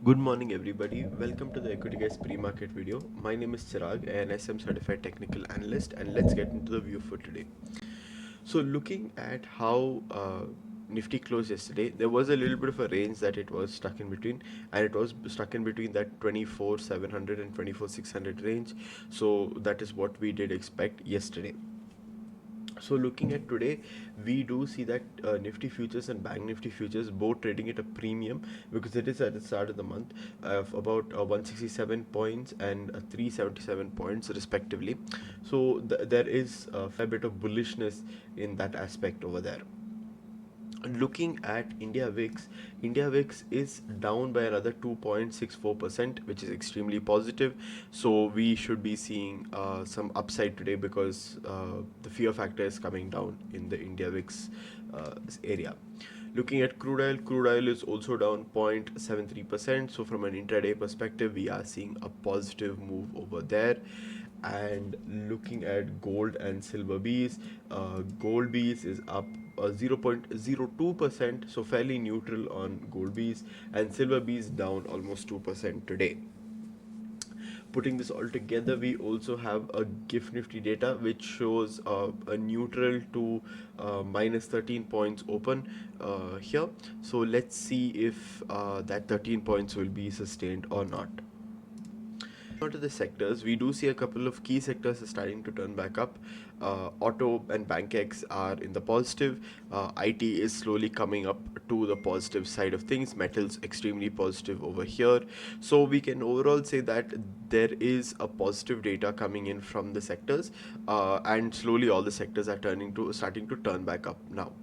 Good morning, everybody. Welcome to the Equity Guys pre-market video. My name is Chirag, an SM certified technical analyst, and let's get into the view for today. So, looking at how Nifty closed yesterday, there was a little bit of a range that it was stuck in between, and it was stuck in between that 24,700 and 24,600 range. So, that is what we did expect yesterday. So looking at today, we do see that Nifty futures and Bank Nifty futures both trading at a premium because it is at the start of the month of about 167 points and 377 points respectively. So there is a fair bit of bullishness in that aspect over there. Looking at India VIX is down by another 2.64%, which is extremely positive. So we should be seeing some upside today because the fear factor is coming down in the India VIX area. Looking at crude oil is also down 0.73%. So from an intraday perspective, we are seeing a positive move over there. And looking at gold and silver Bs, gold Bs is up 0.02%, so fairly neutral on gold Bs, and silver Bs down almost 2% today. Putting this all together, we also have a GIF Nifty data which shows a neutral to minus 13 points open here. So let's see if that 13 points will be sustained or not. On to the sectors, we do see a couple of key sectors are starting to turn back up. Auto and BankX are in the positive. IT is slowly coming up to the positive side of things. Metals extremely positive over here. So we can overall say that there is a positive data coming in from the sectors, and slowly all the sectors are starting to turn back up now.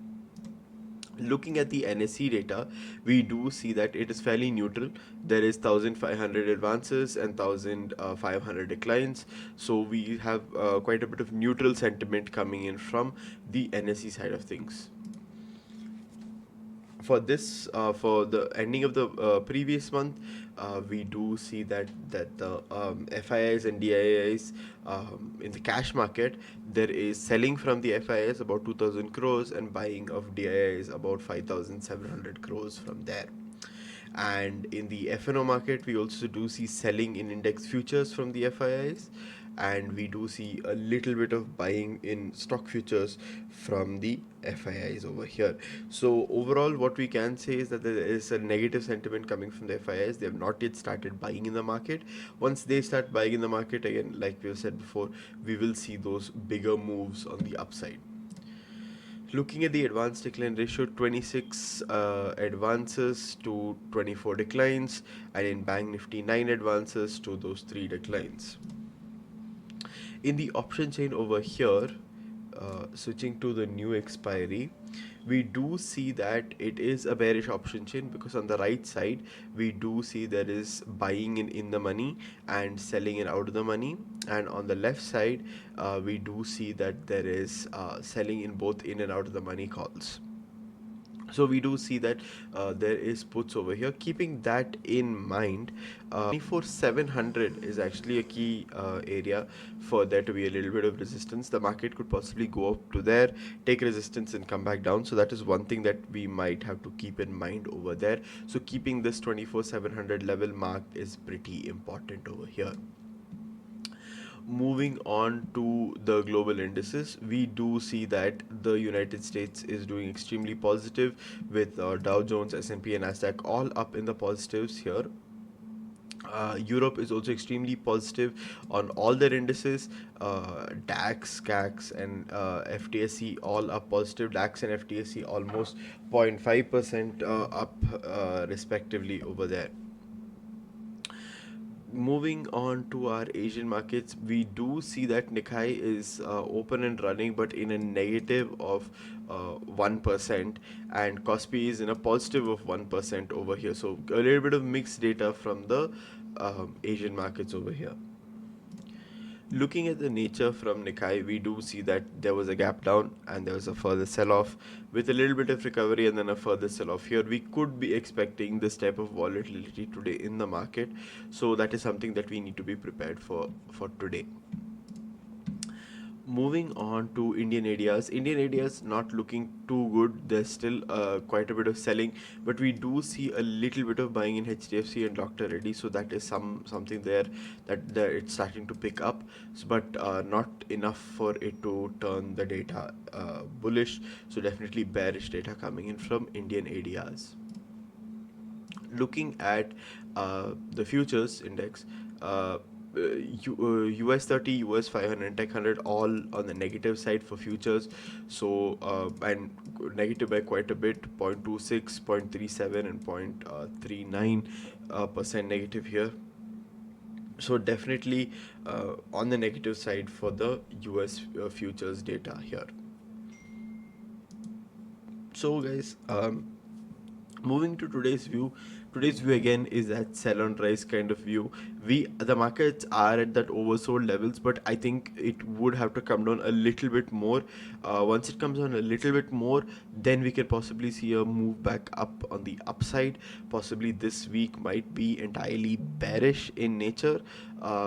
Looking at the NSE data, we do see that it is fairly neutral. There is 1,500 advances and 1,500 declines. So we have quite a bit of neutral sentiment coming in from the NSE side of things. For the ending of the previous month, we do see that the FIIs and DIIs in the cash market, there is selling from the FIIs about 2,000 crores and buying of DIIs about 5,700 crores from there. And in the FNO market, we also do see selling in index futures from the FIIs, and we do see a little bit of buying in stock futures from the FIIs over here. So overall, what we can say is that there is a negative sentiment coming from the FIIs. They have not yet started buying in the market. Once they start buying in the market again, like we have said before, we will see those bigger moves on the upside. Looking at the advance decline ratio, 26 advances to 24 declines, and in Bank Nifty, 9 advances to those 3 declines. In the option chain over here, switching to the new expiry, we do see that it is a bearish option chain because on the right side we do see there is buying in the money and selling in out of the money, and on the left side we do see that there is selling in both in and out of the money calls. So we do see that there is puts over here. Keeping that in mind, 24,700 is actually a key area for there to be a little bit of resistance. The market could possibly go up to there, take resistance and come back down. So that is one thing that we might have to keep in mind over there. So keeping this 24,700 level marked is pretty important over here. Moving on to the global indices, we do see that the United States is doing extremely positive with Dow Jones, S&P and Nasdaq all up in the positives here. Europe is also extremely positive on all their indices. DAX, CAC, and FTSE all up positive. DAX and FTSE almost 0.5% up respectively over there. Moving on to our Asian markets, we do see that Nikkei is open and running, but in a negative of 1%, and Kospi is in a positive of 1% over here. So a little bit of mixed data from the Asian markets over here. Looking at the nature from Nikkei, we do see that there was a gap down and there was a further sell-off with a little bit of recovery and then a further sell-off here. We could be expecting this type of volatility today in the market, so that is something that we need to be prepared for today. Moving on to Indian ADRs. Indian ADRs not looking too good. There's still quite a bit of selling, but we do see a little bit of buying in HDFC and Dr. Reddy. So that is something there that it's starting to pick up, but not enough for it to turn the data bullish. So definitely bearish data coming in from Indian ADRs. Looking at the futures index, US 30, US 500, and Tech 100 all on the negative side for futures. So, and negative by quite a bit, 0.26, 0.37, and 0.39 percent negative here. So definitely on the negative side for the US futures data here. So guys, moving to today's view again is that sell on rise kind of view. The markets are at that oversold levels, but I think it would have to come down a little bit more. Once it comes down a little bit more, then we can possibly see a move back up on the upside. Possibly this week might be entirely bearish in nature.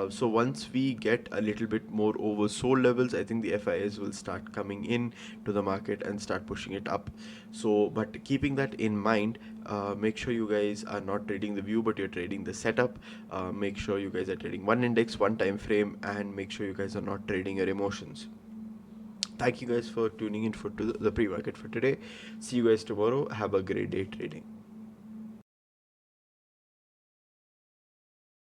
So once we get a little bit more oversold levels, I think the FIs will start coming in to the market and start pushing it up. So, but keeping that in mind, make sure you guys are not trading the view, but you're trading the setup. Make sure you guys are trading one index, one time frame, and make sure you guys are not trading your emotions. Thank you guys for tuning in for the pre-market for today. See you guys tomorrow. Have a great day trading.